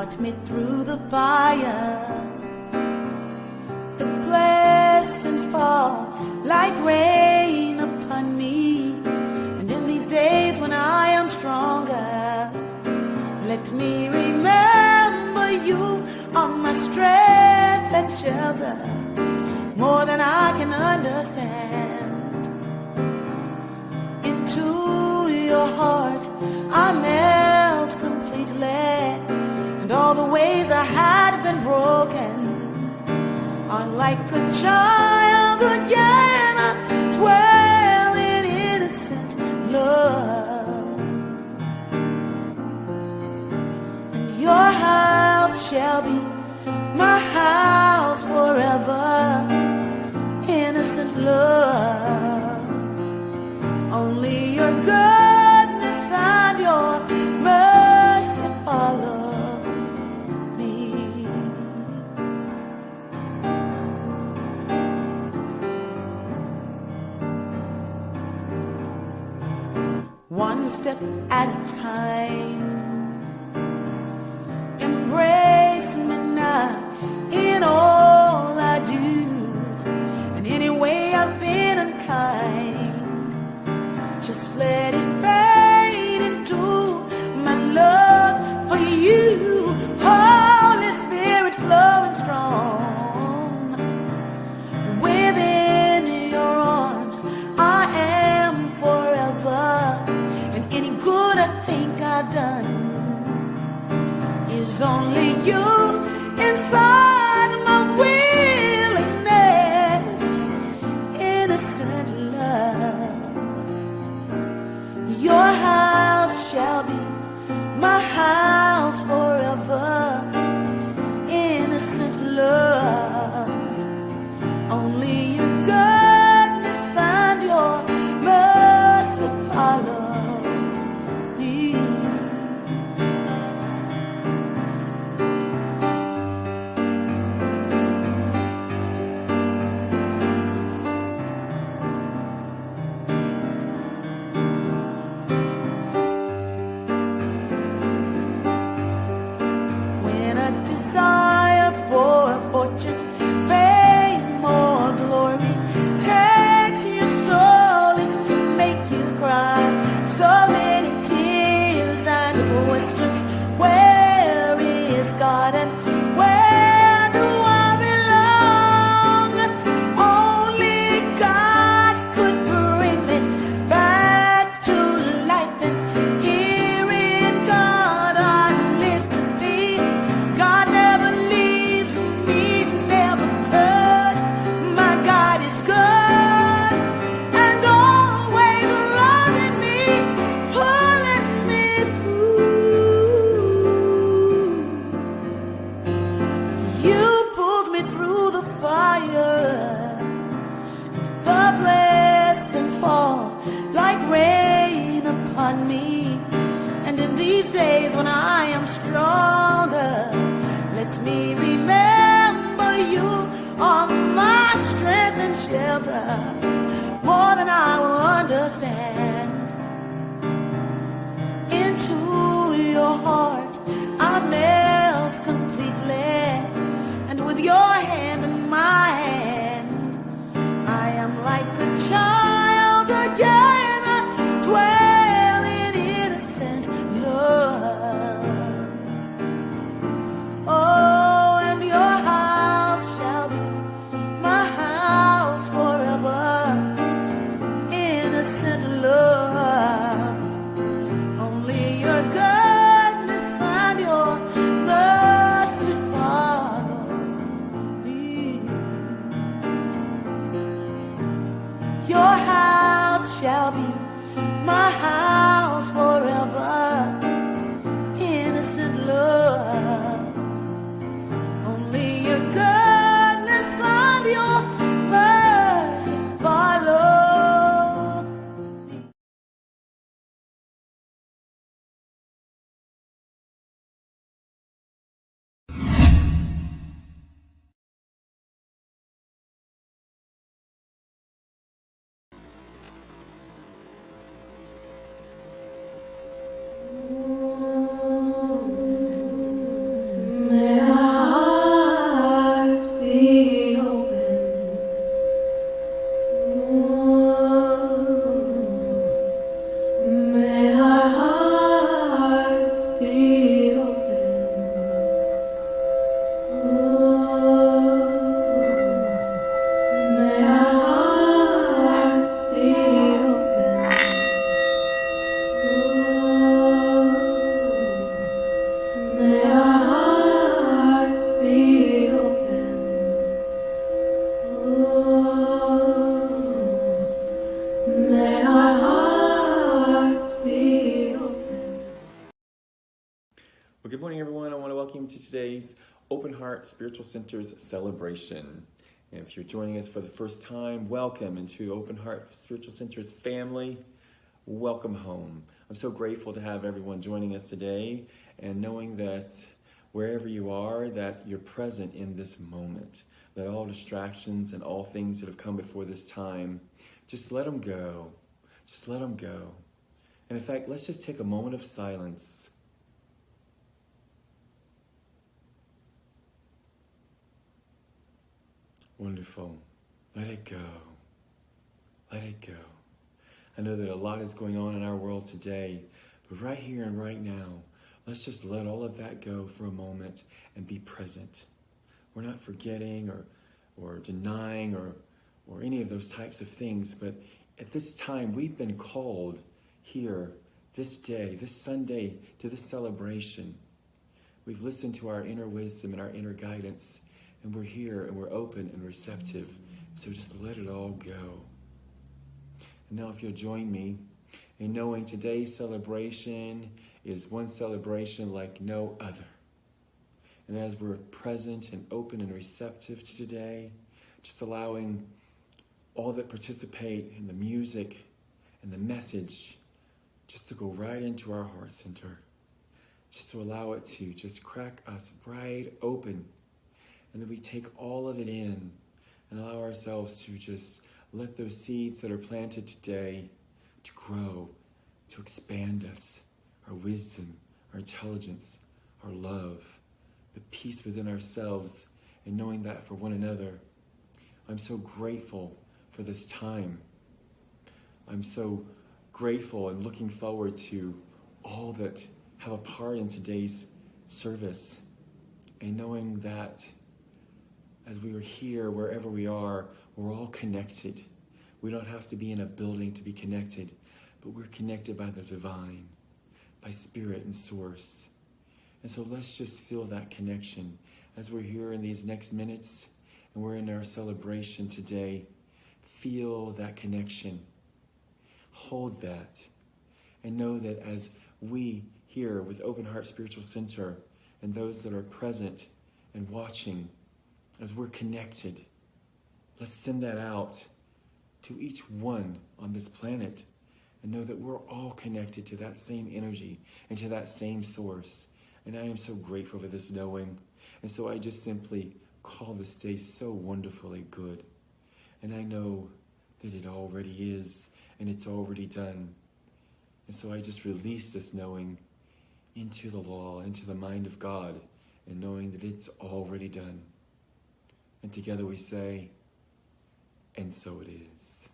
brought me through the fire. The blessings fall like rain upon me. And in these days when I am stronger, let me remember you are my strength and shelter, more than I can understand. Into your heart I melt completely, and all the ways I had been broken are like a child again. I dwell in innocent love, and your house shall be my house forever. Innocent love, only your goodness and your mercy follow me. One step at a time, embrace me now in all I do. And any way I've been unkind, just let it fade into my love for you. Holy Spirit flowing strong, within your arms I am forever. And any good I think I've done is only you inside my willingness. Innocent love, your house shall be my house forever. Innocent love, only your goodness and your mercy follow me. When a desire for fortune, fame, or glory takes your soul, it can make you cry. So many tears and questions. Where is God and where do I belong? Only God could bring me back to life, and here in God I live to be. God never leaves me, never could. My God is good and always loving me, pulling me through. You pulled me through the fire, and the blessings fall like rain upon me. And in these days when I am stronger, let me remember you are my strength and shelter, more than I will understand. Into your heart I melt completely, and with your hand in my hand, I am like a child again. I dwell in innocent love. Oh, and your house shall be my house forever. Innocent love. Heart Spiritual Center's celebration. And if you're joining us for the first time, welcome into Open Heart Spiritual Center's family. Welcome home. I'm so grateful to have everyone joining us today, and knowing that wherever you are, that you're present in this moment. That all distractions and all things that have come before this time, just let them go. Just let them go. And in fact, let's just take a moment of silence. Wonderful. Let it go. Let it go. I know that a lot is going on in our world today, but right here and right now, let's just let all of that go for a moment and be present. We're not forgetting or denying or any of those types of things, but at this time, we've been called here this day, this Sunday, to this celebration. We've listened to our inner wisdom and our inner guidance, and we're here and we're open and receptive. So just let it all go. And now if you'll join me in knowing today's celebration is one celebration like no other. And as we're present and open and receptive to today, just allowing all that participate in the music and the message just to go right into our heart center, just to allow it to just crack us right open, and then we take all of it in and allow ourselves to just let those seeds that are planted today to grow, to expand us, our wisdom, our intelligence, our love, the peace within ourselves, and knowing that for one another. I'm so grateful for this time. I'm so grateful and looking forward to all that have a part in today's service, and knowing that as we are here, wherever we are, we're all connected. We don't have to be in a building to be connected, but we're connected by the divine, by spirit and source. And so let's just feel that connection as we're here in these next minutes and we're in our celebration today. Feel that connection. Hold that. And know that as we here with Open Heart Spiritual Center and those that are present and watching, as we're connected, let's send that out to each one on this planet and know that we're all connected to that same energy and to that same source. And I am so grateful for this knowing. And so I just simply call this day so wonderfully good. And I know that it already is, and it's already done. And so I just release this knowing into the law, into the mind of God, and knowing that it's already done. And together we say, and so it is.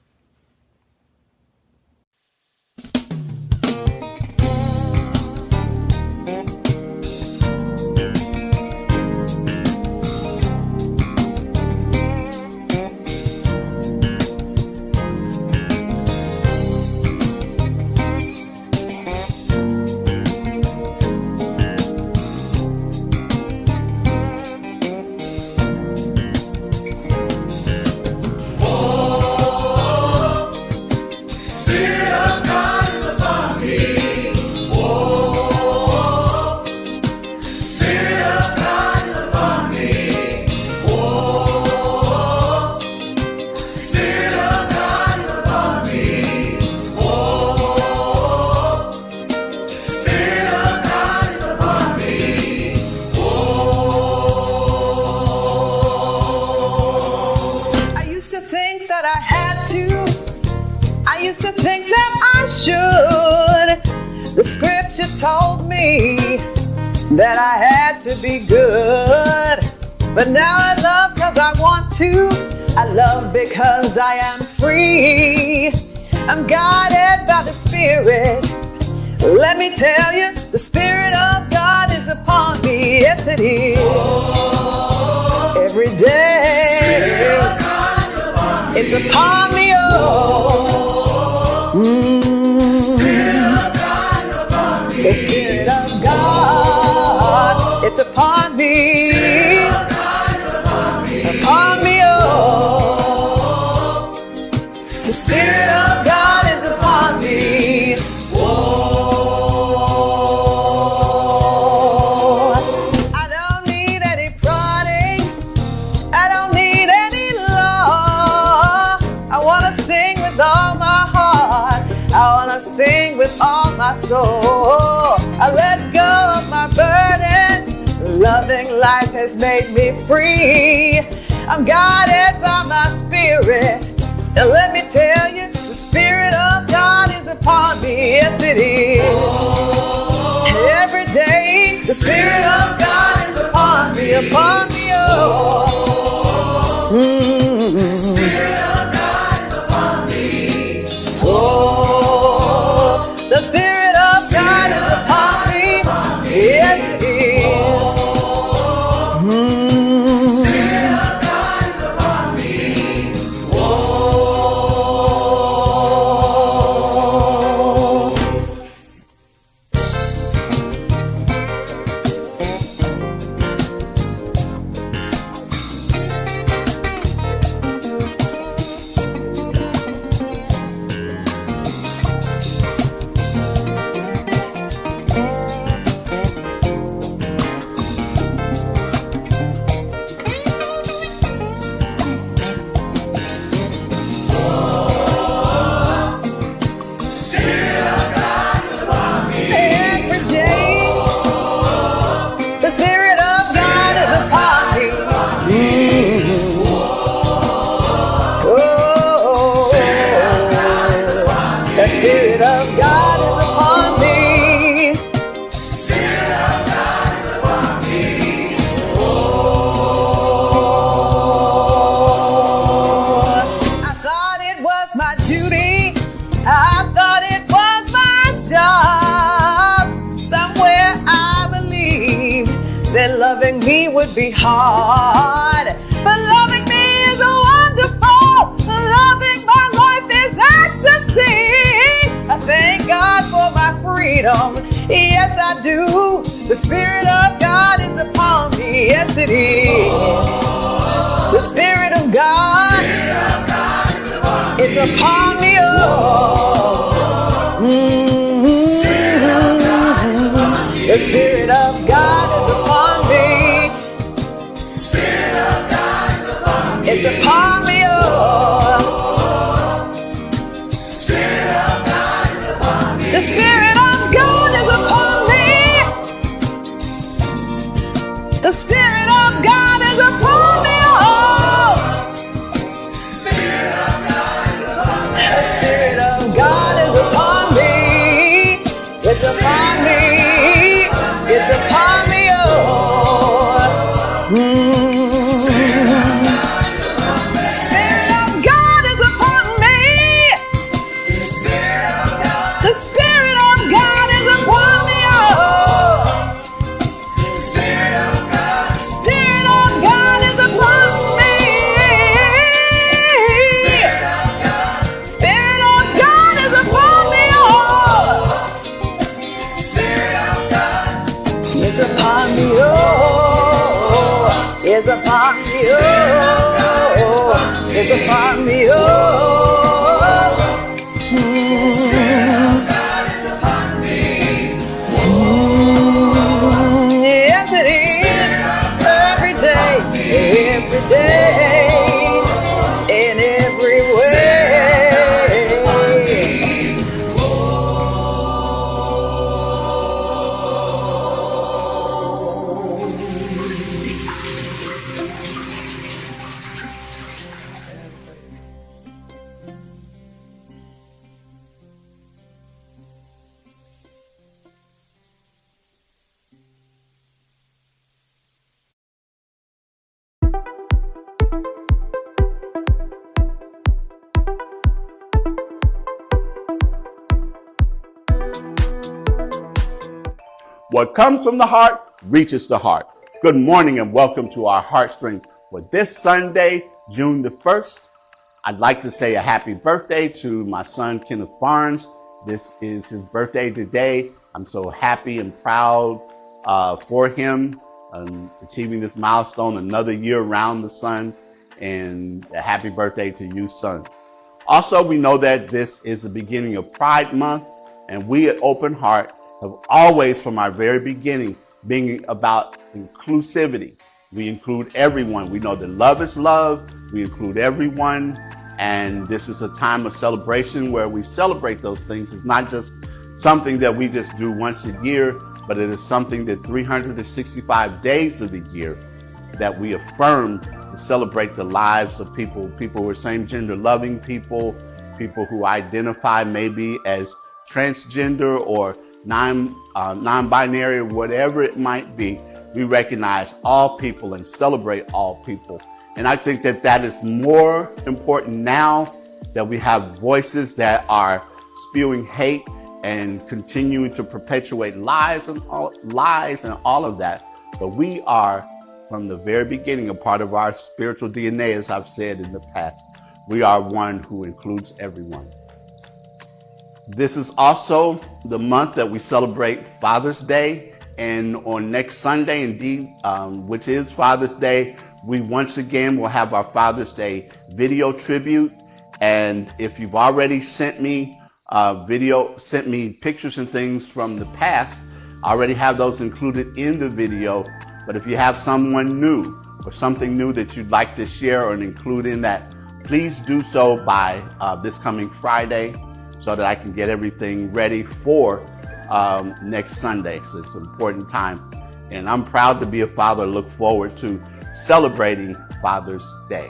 The scripture told me that I had to be good, but now I love because I want to. I love because I am free. I'm guided by the Spirit. Let me tell you, the Spirit of God is upon me. Yes, it is. Every day, it's upon me. The Spirit of God, it's upon me, upon me, oh. The Spirit of God is upon me, oh. I don't need any pride. my soul. I let go of my burdens. Loving life has made me free. I'm guided by my spirit. And let me tell you, the Spirit of God is upon me. Yes, it is. Every day, the Spirit of God is upon me, oh. The Spirit of God is upon me. Oh, the Spirit of God is upon me. Yes, it is. Loving me would be hard, but loving me is wonderful. Loving my life is ecstasy. I thank God for my freedom. Yes, I do. The Spirit of God is upon me. Yes, it is. The Spirit of God, it's upon me. Oh. The Spirit of God is upon me. Spirit of God is upon me. It's upon me, oh. Spirit of God is upon me. The Spirit of God is upon me. The Spirit of God is upon me, oh. Spirit of God is upon me. The Spirit of God is upon me. It's upon me. It's upon me, oh. Spirit of God is upon me. The Spirit of God is upon me, oh. Spirit of God is upon me. Spirit of God is upon me, oh. It's upon me, oh. It's upon me, oh. It's upon me, oh. Yes, it is. Every day, in every way. What comes from the heart reaches the heart. Good morning and welcome to our Heartstream for this Sunday, June the 1st. I'd like to say a happy birthday to my son, Kenneth Barnes. This is his birthday today. I'm so happy and proud for him achieving this milestone, another year around the sun, and a happy birthday to you, son. Also, we know that this is the beginning of Pride Month, and we at Open Heart have always, from our very beginning, being about inclusivity. We include everyone. We know that love is love. We include everyone. And this is a time of celebration where we celebrate those things. It's not just something that we just do once a year, but it is something that 365 days of the year that we affirm and celebrate the lives of people who are same gender loving people who identify maybe as transgender or non-binary, or whatever it might be. We recognize all people and celebrate all people. And I think that that is more important now that we have voices that are spewing hate and continuing to perpetuate lies and all of that. But we are, from the very beginning, a part of our spiritual DNA, as I've said in the past. We are one who includes everyone. This is also the month that we celebrate Father's Day. And on next Sunday, indeed, which is Father's Day, we once again will have our Father's Day video tribute. And if you've already sent me pictures and things from the past, I already have those included in the video. But if you have someone new or something new that you'd like to share or include in that, please do so by this coming Friday so that I can get everything ready for next Sunday. So it's an important time. And I'm proud to be a father, look forward to celebrating Father's Day.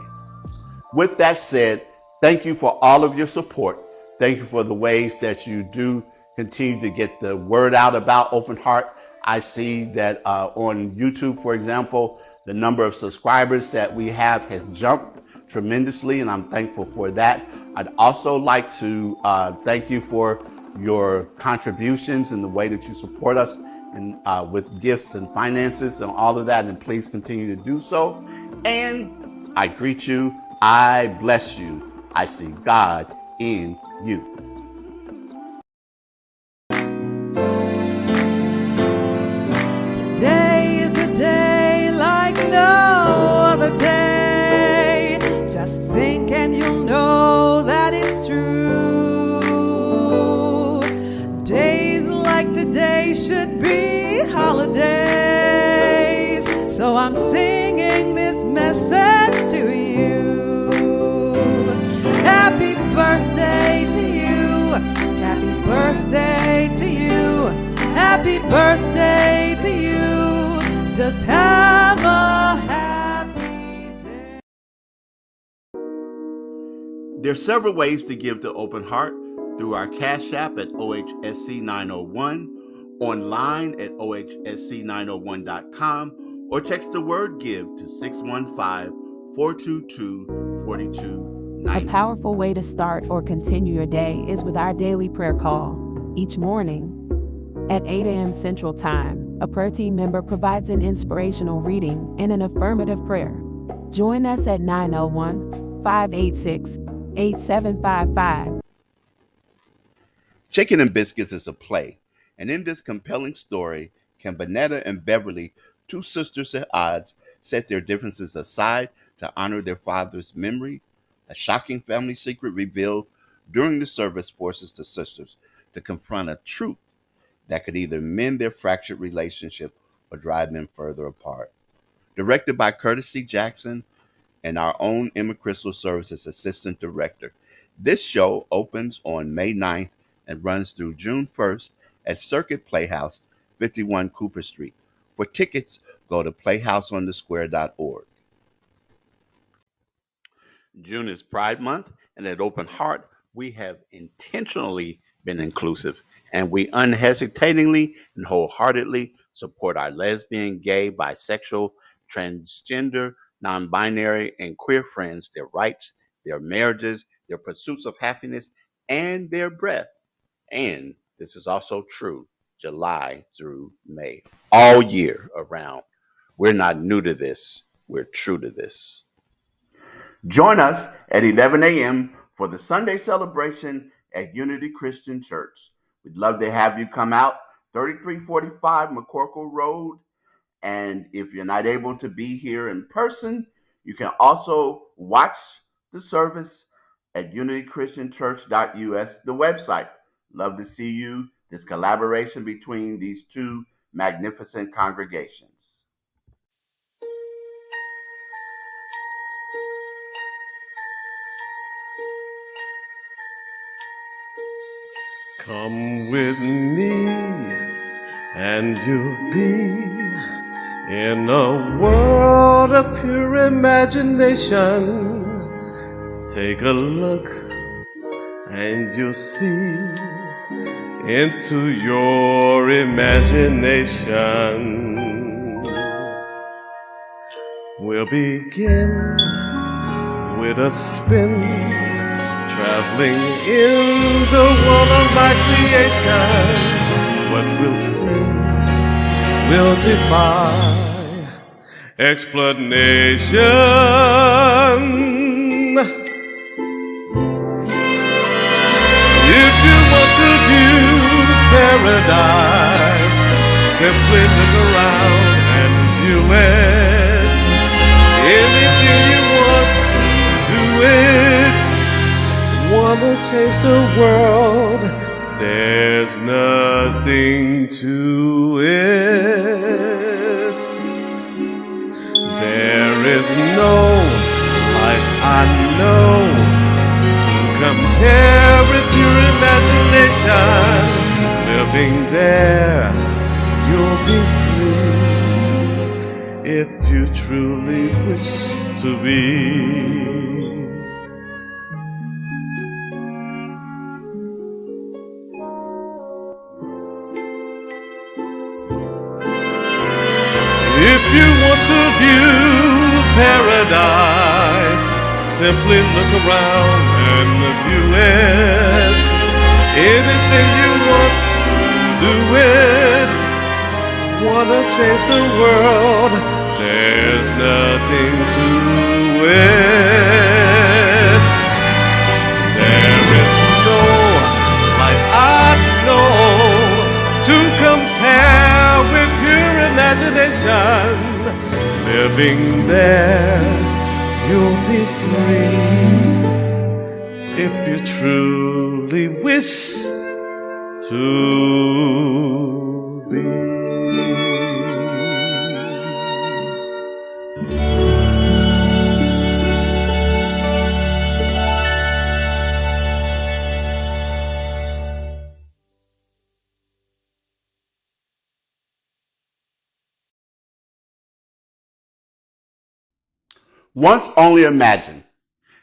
With that said, thank you for all of your support. Thank you for the ways that you do continue to get the word out about Open Heart. I see that on YouTube, for example, the number of subscribers that we have has jumped tremendously, and I'm thankful for that. I'd also like to thank you for your contributions and the way that you support us and with gifts and finances and all of that, and please continue to do so. And I greet you. I bless you. I see God in you. Today is a day like no other day. Just think and you'll know that it's true. Days like today should be holidays. So I'm singing this message to you. Happy birthday to you. Happy birthday to you. Happy birthday to you. Just have a happy day. There are several ways to give to Open Heart: through our Cash App at OHSC901, online at OHSC901.com, or text the word GIVE to 615-422-4290. A powerful way to start or continue your day is with our daily prayer call. Each morning, at 8 a.m. Central Time, a prayer team member provides an inspirational reading and an affirmative prayer. Join us at 901-586-8755. Chicken and Biscuits is a play, and in this compelling story, can Bonetta and Beverly, two sisters at odds, set their differences aside to honor their father's memory? A shocking family secret revealed during the service forces the sisters to confront a truth that could either mend their fractured relationship or drive them further apart. Directed by Curtis C. Jackson and our own Emma Crystal serves as assistant director. This show opens on May 9th and runs through June 1st at Circuit Playhouse, 51 Cooper Street. For tickets, go to playhouseonthesquare.org. June is Pride Month, and at Open Heart, we have intentionally been inclusive, and we unhesitatingly and wholeheartedly support our lesbian, gay, bisexual, transgender, non-binary, and queer friends, their rights, their marriages, their pursuits of happiness, and their breath. And this is also true July through May, all year around. We're not new to this. We're true to this. Join us at 11 a.m. for the Sunday celebration at Unity Christian Church. We'd love to have you come out, 3345 McCorkle Road. And if you're not able to be here in person, you can also watch the service at unitychristianchurch.us, the website. Love to see you. This collaboration between these two magnificent congregations. Come with me and you'll be in a world of pure imagination. Take a look and you'll see into your imagination. We'll begin with a spin, traveling in the world of my creation. What we'll see will defy explanation. If you want to view paradise, simply look around and view it. Anything you want to do it. Wanna change the world, there's nothing to it. There is no life I know to compare with your imagination. Living there, you'll be free if you truly wish to be. If you want to view paradise, simply look around and view it. Anything you want to do it. Wanna change the world, there's nothing to it. There is no life I know to compare with your imagination. Living there, you'll be free if you truly wish to be. Once only imagine.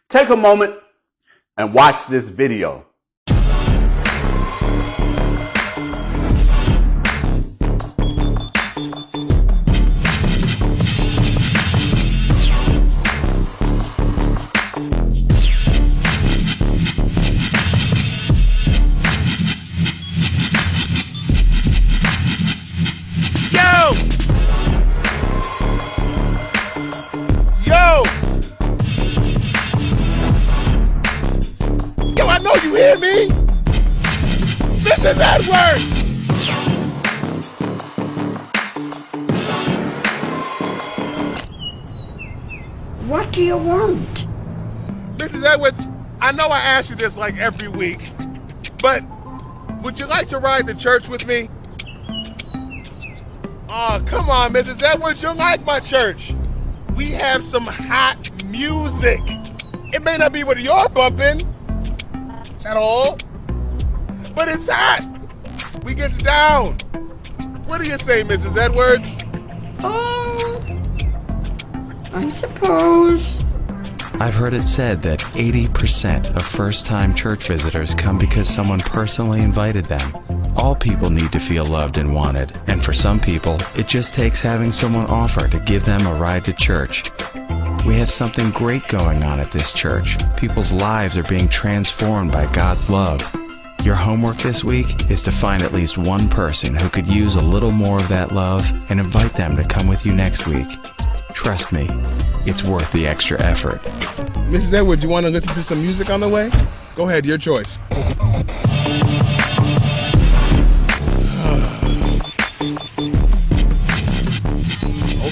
Take a moment and watch this video. You hear me? Mrs. Edwards! What do you want? Mrs. Edwards, I know I ask you this like every week, but would you like to ride to church with me? Oh, come on, Mrs. Edwards, you'll like my church. We have some hot music. It may not be what you're bumping at all, but it's hot. We gets down. What do you say, Mrs. Edwards? Oh, I suppose. I've heard it said that 80% of first-time church visitors come because someone personally invited them. All people need to feel loved and wanted, and for some people, it just takes having someone offer to give them a ride to church. We have something great going on at this church. People's lives are being transformed by God's love. Your homework this week is to find at least one person who could use a little more of that love and invite them to come with you next week. Trust me, it's worth the extra effort. Mrs. Edwards, you want to listen to some music on the way? Go ahead, your choice.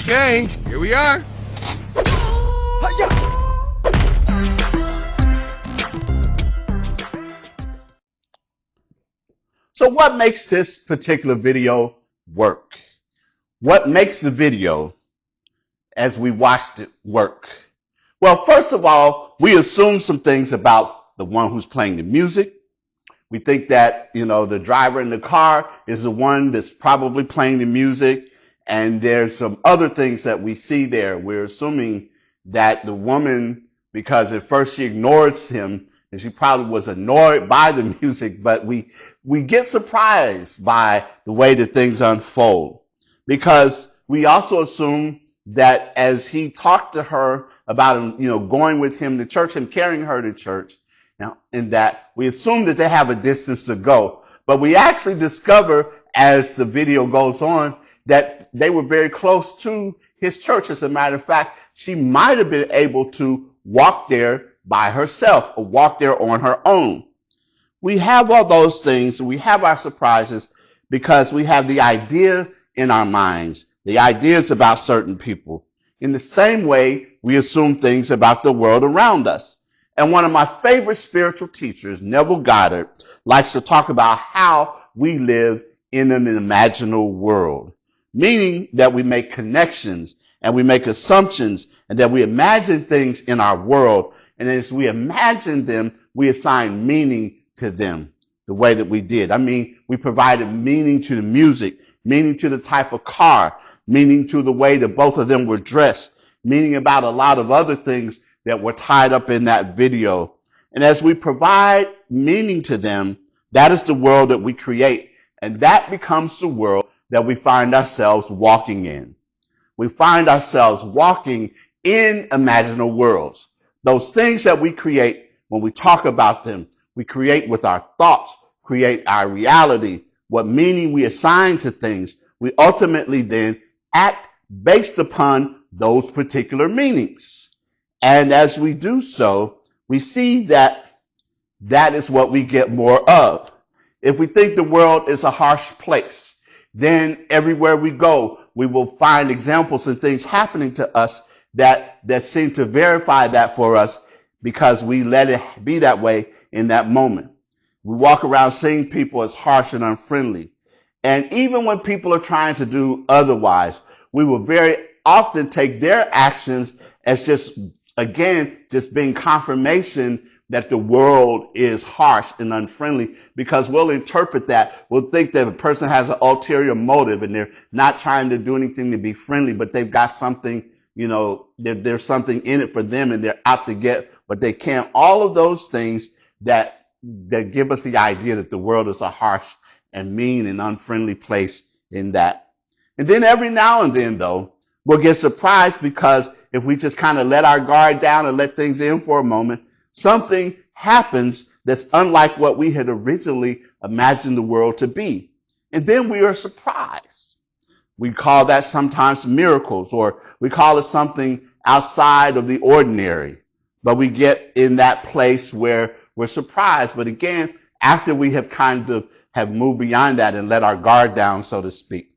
Okay, here we are. So what makes this particular video work? What makes the video, as we watched it, work? Well, first of all, we assume some things about the one who's playing the music. We think that, the driver in the car is the one that's probably playing the music. And there's some other things that we see there. We're assuming that the woman, because at first she ignores him, and she probably was annoyed by the music, but we get surprised by the way that things unfold. Because we also assume that as he talked to her about, going with him to church and carrying her to church, now, in that we assume that they have a distance to go, but we actually discover as the video goes on that they were very close to his church. As a matter of fact, she might have been able to walk there by herself or walk there on her own. We have all those things. We have our surprises because we have the idea in our minds, the ideas about certain people. In the same way, we assume things about the world around us. And one of my favorite spiritual teachers, Neville Goddard, likes to talk about how we live in an imaginal world, meaning that we make connections and we make assumptions and that we imagine things in our world. And as we imagine them, we assign meaning to them the way that we did. We provided meaning to the music, meaning to the type of car, meaning to the way that both of them were dressed, meaning about a lot of other things that were tied up in that video. And as we provide meaning to them, that is the world that we create. And that becomes the world that we find ourselves walking in. We find ourselves walking in imaginal worlds. Those things that we create, when we talk about them, we create with our thoughts, create our reality, what meaning we assign to things. We ultimately then act based upon those particular meanings. And as we do so, we see that that is what we get more of. If we think the world is a harsh place, then everywhere we go, we will find examples and things happening to us that seem to verify that for us because we let it be that way in that moment. We walk around seeing people as harsh and unfriendly. And even when people are trying to do otherwise, we will very often take their actions as just being confirmation that the world is harsh and unfriendly, because we'll interpret that. We'll think that a person has an ulterior motive and they're not trying to do anything to be friendly, but they've got something, there's something in it for them and they're out to get what they can. All of those things that give us the idea that the world is a harsh and mean and unfriendly place in that. And then every now and then, though, we'll get surprised because if we just kind of let our guard down and let things in for a moment, something happens that's unlike what we had originally imagined the world to be. And then we are surprised. We call that sometimes miracles, or we call it something outside of the ordinary. But we get in that place where we're surprised. But again, after we have have moved beyond that and let our guard down, so to speak.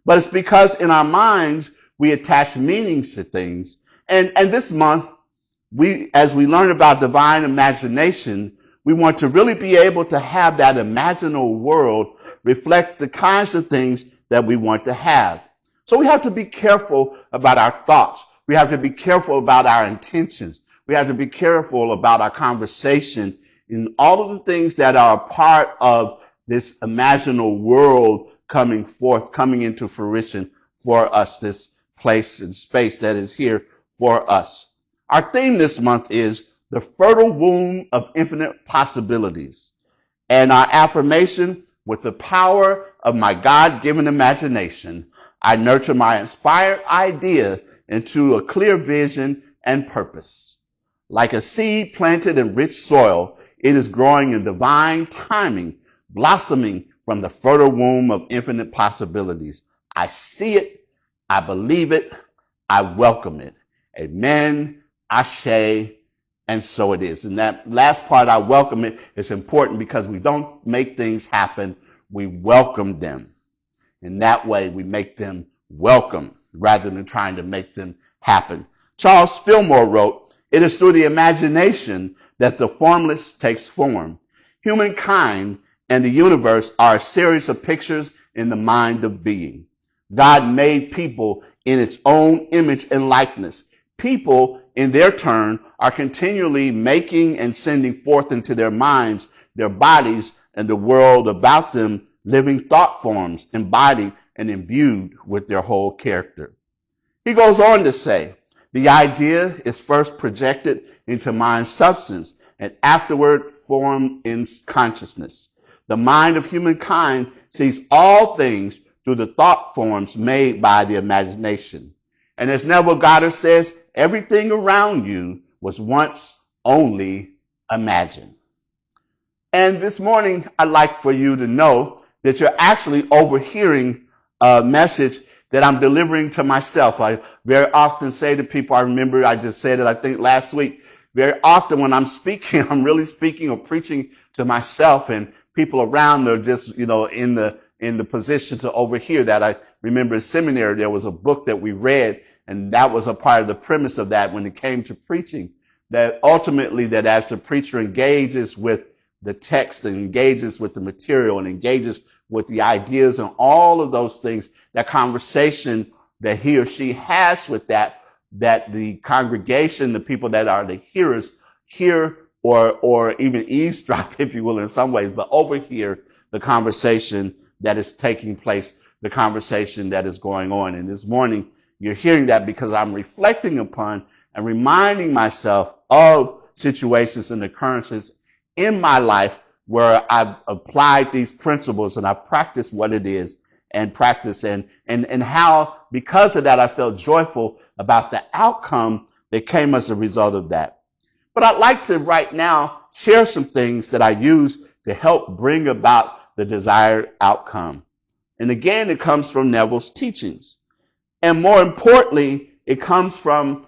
But it's because in our minds, we attach meanings to things. And this month, as we learn about divine imagination, we want to really be able to have that imaginal world reflect the kinds of things that we want to have. So we have to be careful about our thoughts. We have to be careful about our intentions. We have to be careful about our conversation and all of the things that are a part of this imaginal world coming into fruition for us, this place and space that is here for us. Our theme this month is the fertile womb of infinite possibilities. And our affirmation, with the power of my God-given imagination, I nurture my inspired idea into a clear vision and purpose. Like a seed planted in rich soil, it is growing in divine timing, blossoming from the fertile womb of infinite possibilities. I see it, I believe it, I welcome it. Amen, ashe, and so it is. And that last part, I welcome it, is important because we don't make things happen, we welcome them. In that way, we make them welcome rather than trying to make them happen. Charles Fillmore wrote, "It is through the imagination that the formless takes form. Humankind and the universe are a series of pictures in the mind of being. God made people in its own image and likeness. People, in their turn, are continually making and sending forth into their minds, their bodies, and the world about them living thought forms embodied and imbued with their whole character. He goes on to say, the idea is first projected into mind substance and afterward formed in consciousness. The mind of humankind sees all things through the thought forms made by the imagination. And as Neville Goddard says, everything around you was once only imagined. And this morning, I'd like for you to know that you're actually overhearing a message that I'm delivering to myself. I very often say to people, I remember I just said it, I think last week, very often when I'm speaking, I'm really speaking or preaching to myself, and people around are just, in the position to overhear that. I remember in seminary, there was a book that we read, and that was a part of the premise of that when it came to preaching, that ultimately that as the preacher engages with the text and engages with the material and engages with the ideas and all of those things, that conversation that he or she has with that the congregation, the people that are the hearers, hear or even eavesdrop, if you will, in some ways, but overhear the conversation that is taking place, the conversation that is going on. And this morning, you're hearing that because I'm reflecting upon and reminding myself of situations and occurrences in my life where I've applied these principles and I've practiced what it is and practice and how because of that I felt joyful about the outcome that came as a result of that. But I'd like to right now share some things that I use to help bring about the desired outcome. And again, it comes from Neville's teachings. And more importantly, it comes from,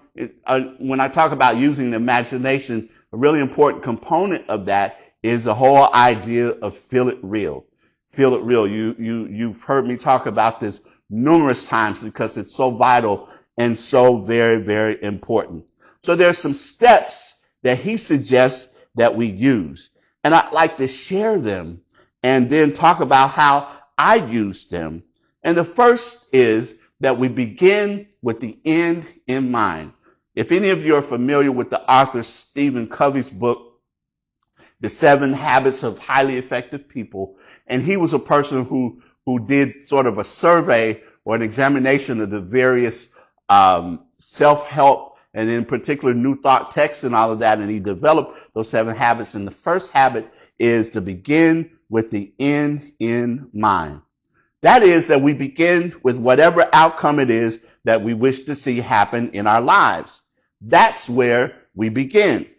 when I talk about using the imagination, a really important component of that is the whole idea of feel it real. Feel it real. You've heard me talk about this numerous times because it's so vital and so very, very important. So there's some steps that he suggests that we use. And I'd like to share them and then talk about how I use them. And the first is that we begin with the end in mind. If any of you are familiar with the author Stephen Covey's book, The 7 Habits of Highly Effective People, and he was a person who did sort of a survey or an examination of the various self-help and in particular New Thought texts and all of that, and he developed those 7 habits. And the first habit is to begin with the end in mind. That is that we begin with whatever outcome it is that we wish to see happen in our lives. That's where we begin.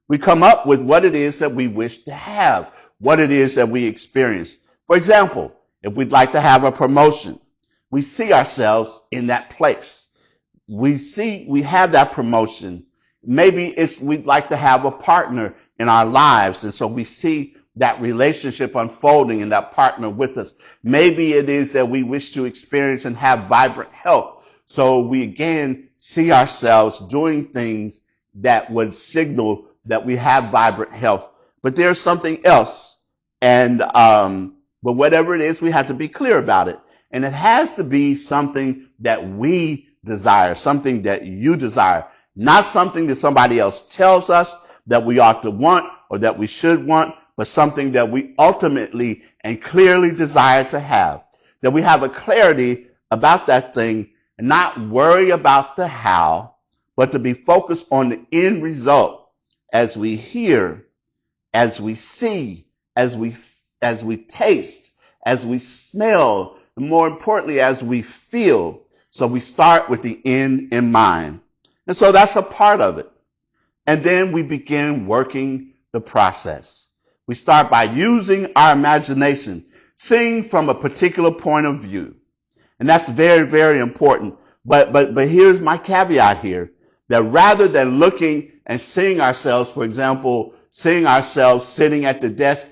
We come up with what it is that we wish to have, what it is that we experience. For example, if we'd like to have a promotion, we see ourselves in that place. We have that promotion. Maybe we'd like to have a partner in our lives, and so we see that relationship unfolding and that partner with us. Maybe it is that we wish to experience and have vibrant health. So we again see ourselves doing things that would signal that we have vibrant health. But there's something else. And, but whatever it is, we have to be clear about it. And it has to be something that we desire, something that you desire, not something that somebody else tells us that we ought to want or that we should want, but something that we ultimately and clearly desire to have, that we have a clarity about that thing and not worry about the how, but to be focused on the end result as we hear, as we see, as we taste, as we smell, and more importantly, as we feel. So we start with the end in mind. And so that's a part of it. And then we begin working the process. We start by using our imagination, seeing from a particular point of view. And that's very, very important. But here's my caveat here, that rather than looking and seeing ourselves, for example, seeing ourselves sitting at the desk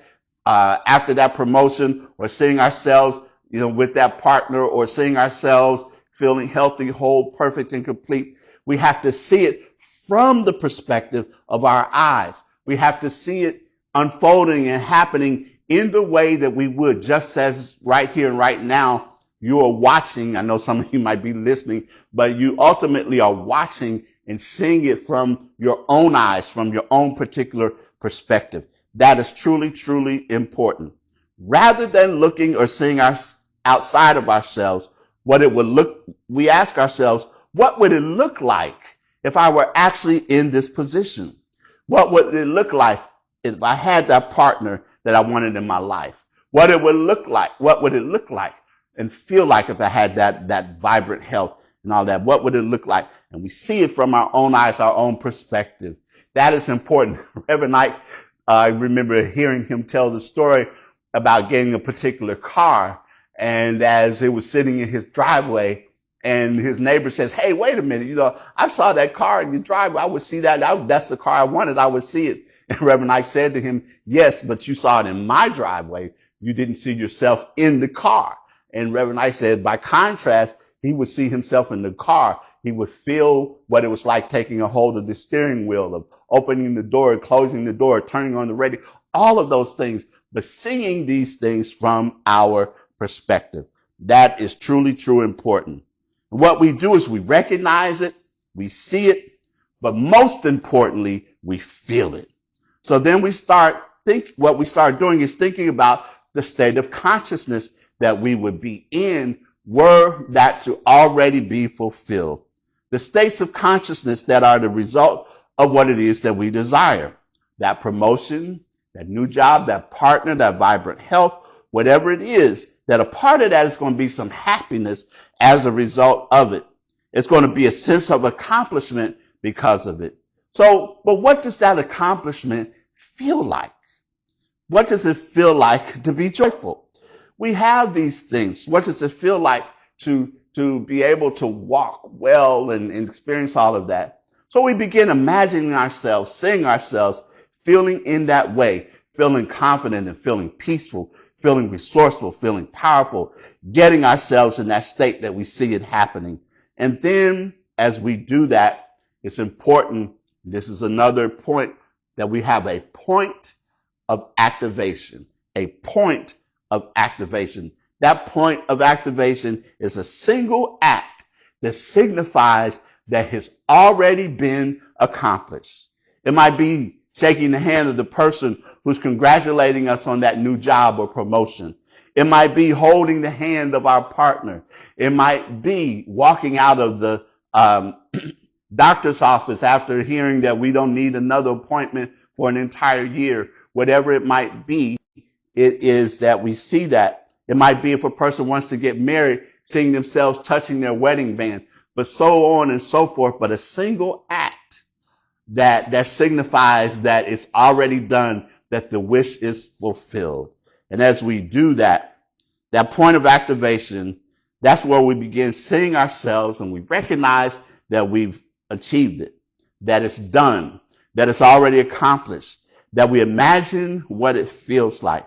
after that promotion, or seeing ourselves, with that partner, or seeing ourselves feeling healthy, whole, perfect, and complete, we have to see it from the perspective of our eyes. We have to see it unfolding and happening in the way that we would, just as right here and right now, you are watching. I know some of you might be listening, but you ultimately are watching and seeing it from your own eyes, from your own particular perspective. That is truly, truly important. Rather than looking or seeing outside of ourselves, we ask ourselves, what would it look like if I were actually in this position? What would it look like if I had that partner that I wanted in my life? What would it look like and feel like if I had that vibrant health and all that? What would it look like? And we see it from our own eyes, our own perspective. That is important. Reverend Knight, I remember hearing him tell the story about getting a particular car, and as it was sitting in his driveway, and his neighbor says, "Hey, wait a minute, I saw that car in your driveway. I would see that. That's the car I wanted. I would see it." And Reverend Knight said to him, "Yes, but you saw it in my driveway. You didn't see yourself in the car." And Reverend Knight said, by contrast, he would see himself in the car. He would feel what it was like taking a hold of the steering wheel, of opening the door, closing the door, turning on the radio, all of those things, but seeing these things from our perspective. That is truly, truly important. And what we do is we recognize it, we see it, but most importantly, we feel it. So then what we start doing is thinking about the state of consciousness that we would be in were that to already be fulfilled. The states of consciousness that are the result of what it is that we desire. That promotion, that new job, that partner, that vibrant health, whatever it is, that a part of that is going to be some happiness as a result of it. It's going to be a sense of accomplishment because of it. So, but what does that accomplishment feel like? What does it feel like to be joyful? We have these things. What does it feel like to be able to walk well and experience all of that? So we begin imagining ourselves, seeing ourselves, feeling in that way, feeling confident and feeling peaceful, feeling resourceful, feeling powerful, getting ourselves in that state that we see it happening. And then as we do that, it's important. This is another point, that we have a point of activation, a point of activation. That point of activation is a single act that signifies that has already been accomplished. It might be shaking the hand of the person who's congratulating us on that new job or promotion. It might be holding the hand of our partner. It might be walking out of the doctor's office after hearing that we don't need another appointment for an entire year. Whatever it might be, it is that we see that. It might be if a person wants to get married, seeing themselves touching their wedding band, but so on and so forth. But a single act that signifies that it's already done, that the wish is fulfilled. And as we do that, that point of activation, that's where we begin seeing ourselves and we recognize that we've achieved it, that it's done, that it's already accomplished, that we imagine what it feels like.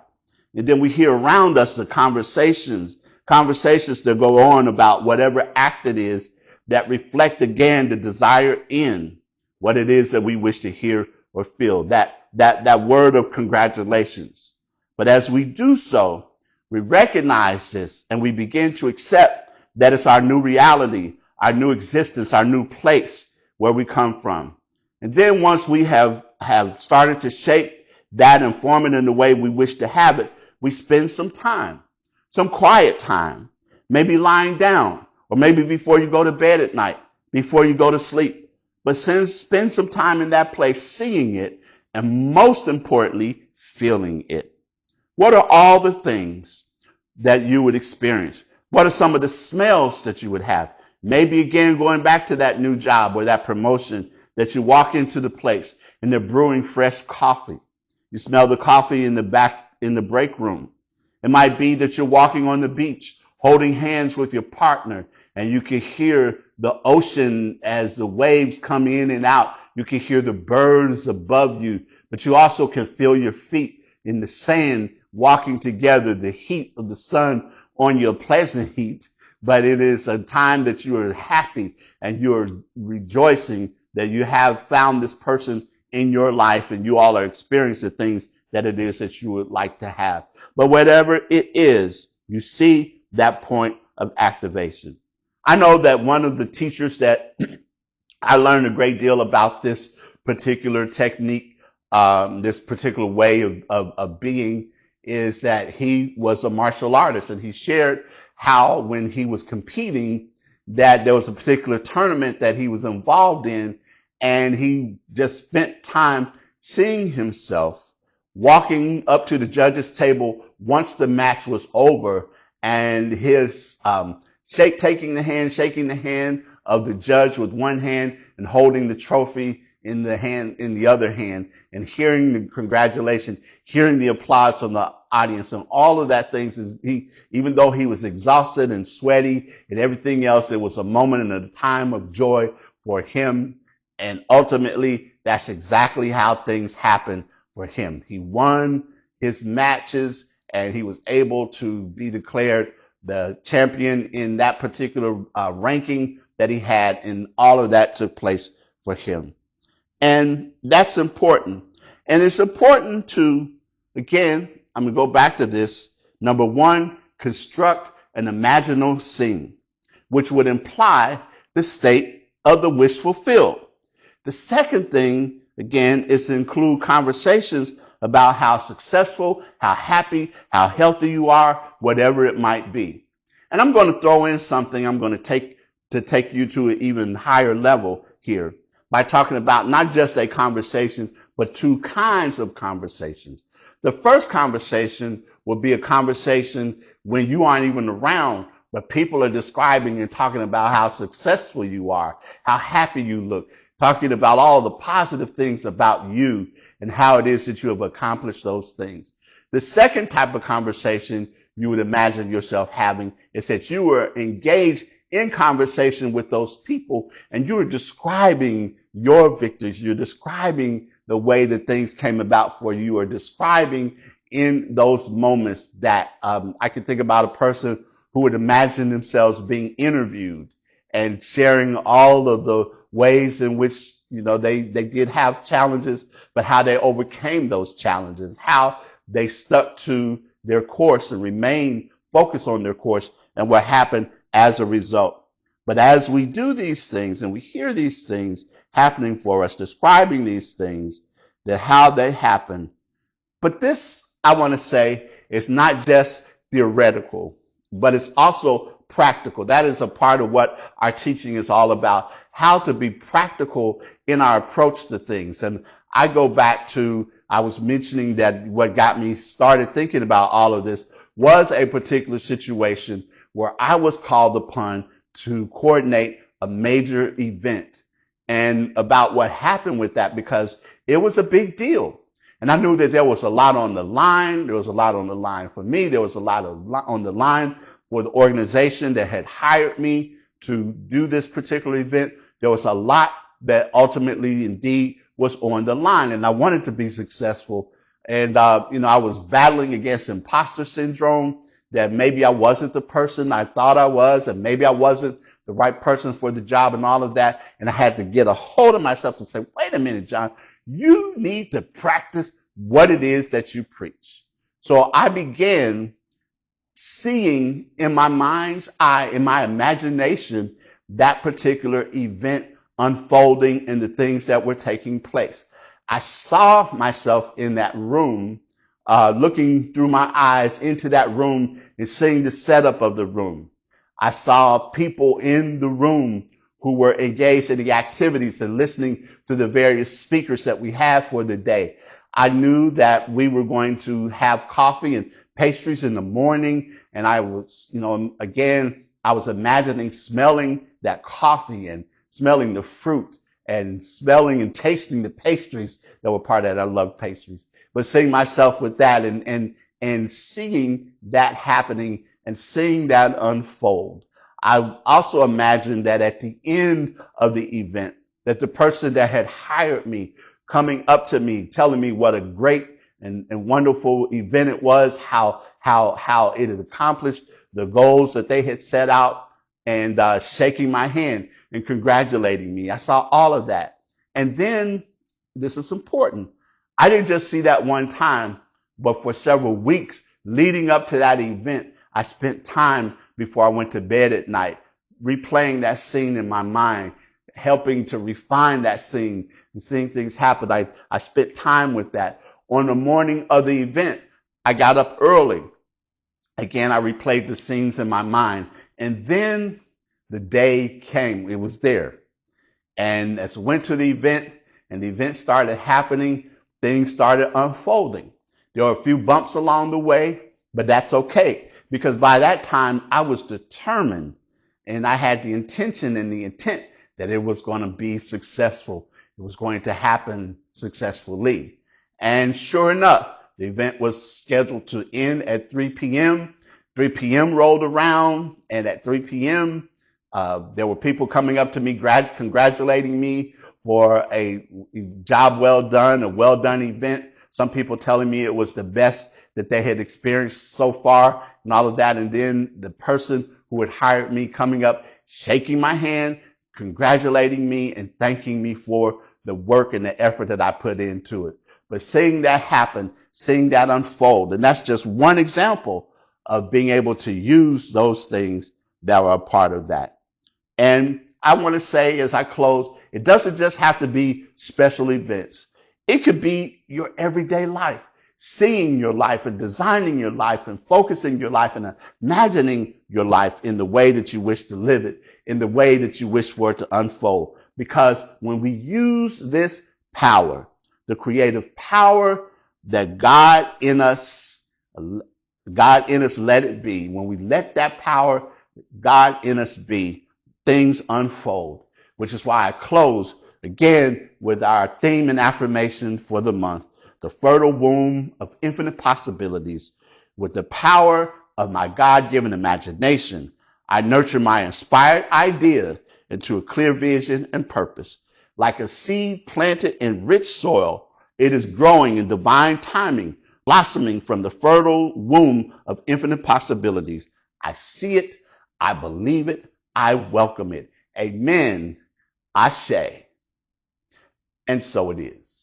And then we hear around us the conversations that go on about whatever act it is that reflect again the desire in what it is that we wish to hear or feel, that word of congratulations. But as we do so, we recognize this and we begin to accept that it's our new reality, our new existence, our new place where we come from. And then once we have started to shape that and form it in the way we wish to have it, we spend some time, some quiet time, maybe lying down, or maybe before you go to bed at night, before you go to sleep. But spend some time in that place seeing it, and most importantly, feeling it. What are all the things that you would experience? What are some of the smells that you would have? Maybe again, going back to that new job or that promotion, that you walk into the place and they're brewing fresh coffee. You smell the coffee in the break room. It might be that you're walking on the beach, holding hands with your partner, and you can hear the ocean as the waves come in and out. You can hear the birds above you, but you also can feel your feet in the sand walking together, the heat of the sun on your pleasant heat. But it is a time that you are happy and you're rejoicing that you have found this person in your life and you all are experiencing things that it is that you would like to have. But whatever it is, you see that point of activation. I know that one of the teachers that I learned a great deal about this particular technique, this particular way of being, is that he was a martial artist, and he shared how when he was competing that there was a particular tournament that he was involved in, and he just spent time seeing himself walking up to the judge's table once the match was over, and his shaking the hand of the judge with one hand and holding the trophy in the other hand, and hearing the congratulations, hearing the applause from the audience, and all of that things is even though he was exhausted and sweaty and everything else, it was a moment and a time of joy for him. And ultimately, that's exactly how things happened for him. He won his matches, and he was able to be declared the champion in that particular ranking that he had, and all of that took place for him. And that's important. And it's important to, again, I'm going to go back to this. Number one, construct an imaginal scene, which would imply the state of the wish fulfilled. The second thing, again, is to include conversations about how successful, how happy, how healthy you are, whatever it might be. And I'm going to throw in something I'm going to take you to an even higher level here by talking about not just a conversation, but two kinds of conversations. The first conversation will be a conversation when you aren't even around, but people are describing and talking about how successful you are, how happy you look, talking about all the positive things about you and how it is that you have accomplished those things. The second type of conversation you would imagine yourself having is that you were engaged in conversation with those people, and you are describing your victories. You're describing the way that things came about for you. You are describing in those moments that I can think about a person who would imagine themselves being interviewed and sharing all of the ways in which, they did have challenges, but how they overcame those challenges, how they stuck to their course and remained focused on their course, and what happened as a result. But as we do these things and we hear these things happening for us, describing these things, that how they happen. But this, I want to say, is not just theoretical, but it's also practical. That is a part of what our teaching is all about, how to be practical in our approach to things. And I go back to, I was mentioning that what got me started thinking about all of this was a particular situation where I was called upon to coordinate a major event, and about what happened with that, because it was a big deal. And I knew that there was a lot on the line. There was a lot on the line for me. There was a lot on the line for the organization that had hired me to do this particular event. There was a lot that ultimately indeed was on the line, and I wanted to be successful. And, I was battling against imposter syndrome, that maybe I wasn't the person I thought I was, and maybe I wasn't the right person for the job and all of that. And I had to get a hold of myself and say, wait a minute, John, you need to practice what it is that you preach. So I began seeing in my mind's eye, in my imagination, that particular event unfolding and the things that were taking place. I saw myself in that room, looking through my eyes into that room and seeing the setup of the room. I saw people in the room who were engaged in the activities and listening to the various speakers that we had for the day. I knew that we were going to have coffee and pastries in the morning, and I was, again, I was imagining smelling that coffee and smelling the fruit and smelling and tasting the pastries that were part of that. I love pastries, but seeing myself with that and seeing that happening and seeing that unfold. I also imagined that at the end of the event, that the person that had hired me coming up to me, telling me what a great and wonderful event it was, how it had accomplished the goals that they had set out, and shaking my hand and congratulating me. I saw all of that. And then, this is important, I didn't just see that one time, but for several weeks leading up to that event, I spent time before I went to bed at night replaying that scene in my mind, helping to refine that scene and seeing things happen. I spent time with that. On the morning of the event, I got up early. Again, I replayed the scenes in my mind. And then the day came. It was there. And as I went to the event and the event started happening, things started unfolding. There were a few bumps along the way, but that's okay. Because by that time, I was determined and I had the intention and the intent that it was going to be successful. It was going to happen successfully. And sure enough, the event was scheduled to end at 3 p.m. 3 p.m. rolled around, and at 3 p.m., there were people coming up to me, congratulating me for a job well done, a well done event. Some people telling me it was the best that they had experienced so far and all of that. And then the person who had hired me coming up, shaking my hand, congratulating me and thanking me for the work and the effort that I put into it. But seeing that happen, seeing that unfold, and that's just one example of being able to use those things that were a part of that. And I want to say as I close, it doesn't just have to be special events. It could be your everyday life, seeing your life and designing your life and focusing your life and imagining your life in the way that you wish to live it, in the way that you wish for it to unfold. Because when we use this power, the creative power that God in us let it be, when we let that power, God in us be, things unfold, which is why I close again with our theme and affirmation for the month, the fertile womb of infinite possibilities. With the power of my God-given imagination, I nurture my inspired idea into a clear vision and purpose. Like a seed planted in rich soil, it is growing in divine timing, blossoming from the fertile womb of infinite possibilities. I see it, I believe it, I welcome it. Amen. Ashe. And so it is.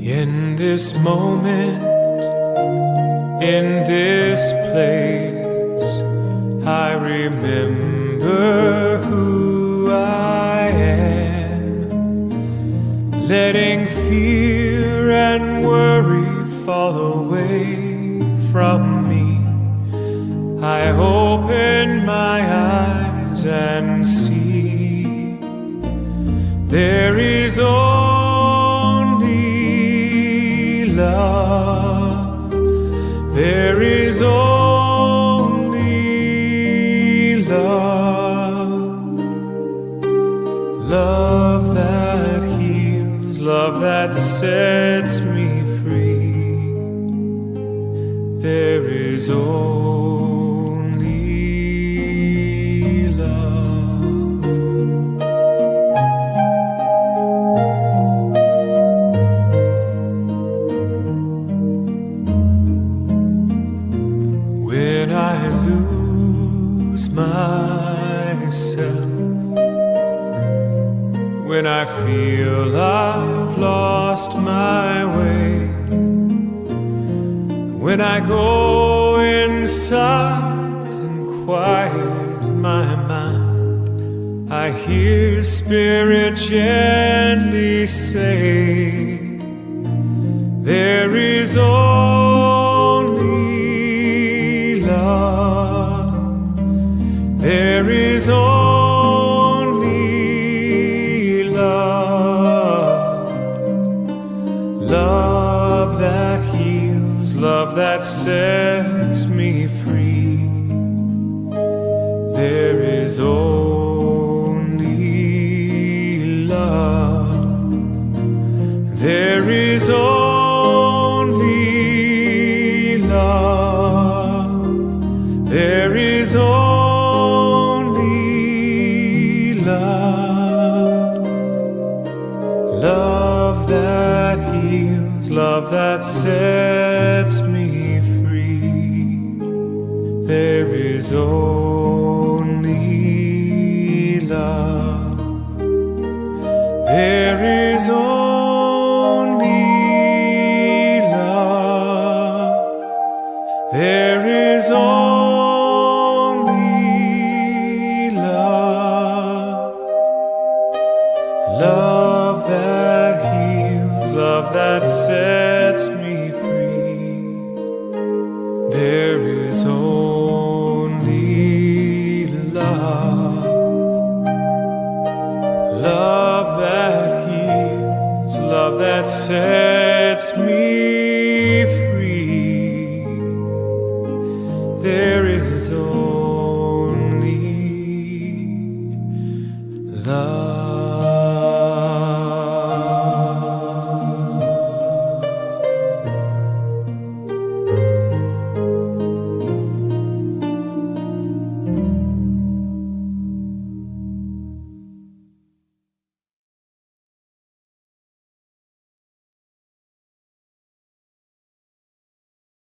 In this moment, in this place, I remember who I am, letting fear and worry fall away from me. I open my eyes and see there is only love. There is only love. Love that heals, love that sets me free. There is only love. When I lose myself, when I feel I've lost my way, when I go inside and quiet my mind, I hear Spirit gently say, there is only love. There is only love. Love that heals, love that sets me free. There is only love. There is only love. There is only love. Love that heals, love that sets me free. There is only love. There is only love. There is all